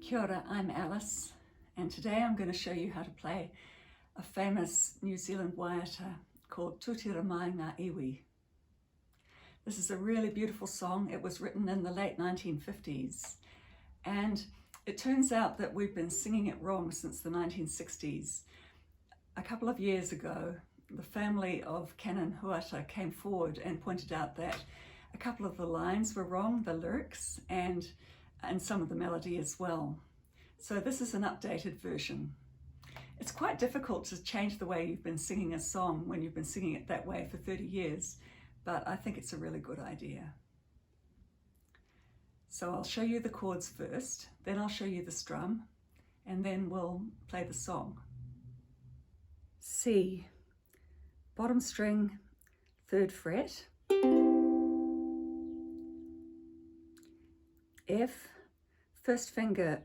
Kia ora, I'm Alice, and today I'm going to show you how to play a famous New Zealand waiata called Tutira Mai Nga Iwi. This is a really beautiful song. It was written in the late 1950s, and it turns out that we've been singing it wrong since the 1960s. A couple of years ago, the family of Canon Huata came forward and pointed out that a couple of the lines were wrong, the lyrics, and some of the melody as well. So this is an updated version. It's quite difficult to change the way you've been singing a song when you've been singing it that way for 30 years, but I think it's a really good idea. So I'll show you the chords first, then I'll show you the strum, and then we'll play the song. C, bottom string, 3rd fret. F, first finger,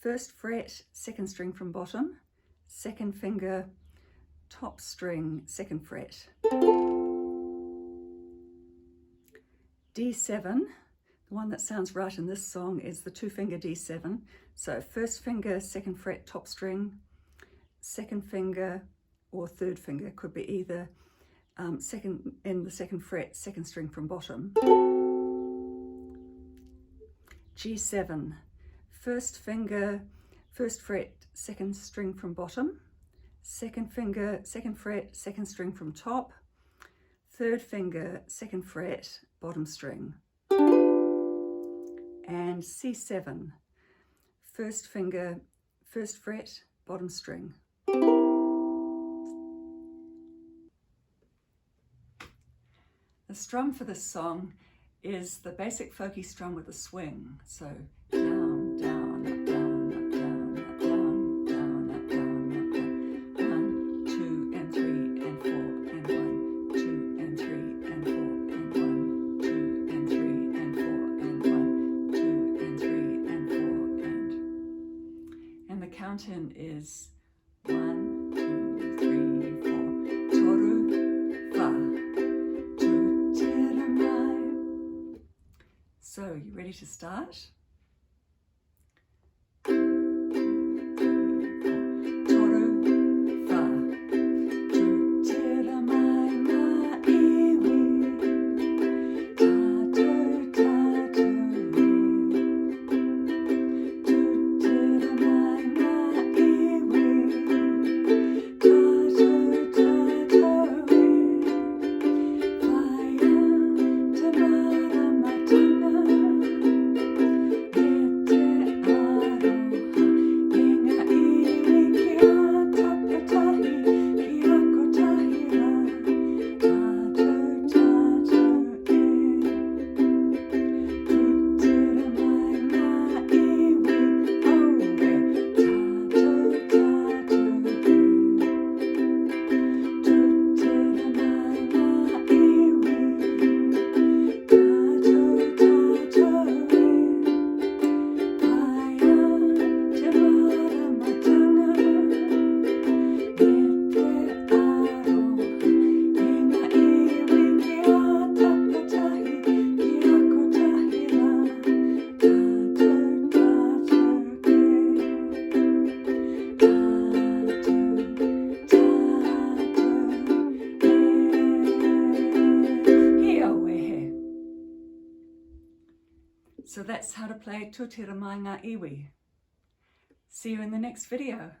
1st fret, 2nd string from bottom, 2nd finger, top string, 2nd fret. D7, the one that sounds right in this song is the 2-finger D7. So 1st finger, 2nd fret, top string, 2nd finger or 3rd finger, could be either second in the 2nd fret, 2nd string from bottom. G7, 1st finger, 1st fret, 2nd string from bottom, 2nd finger, 2nd fret, 2nd string from top, 3rd finger, 2nd fret, bottom string. And C7, 1st finger, 1st fret, bottom string. The strum for this song is the basic folky strum with a swing. So down, down, up, down, up, down, up, down, down, up, down, up, down. 1, 2, and 3, and 4, and 1, 2, and 3, and 4, and 1, 2, and 3, and 4, and 1, 2, and 3, and 4, and the count-in is 1, 2, 3, 4. Toru, fa. So, you ready to start? Toru, fa, Tūtira Mai Nga Iwi, tātou tātou Tūtira Mai Nga Iwi, tātou tātou Whaia te mara matanga. So that's how to play Tūtira Mai Nga Iwi. See you in the next video.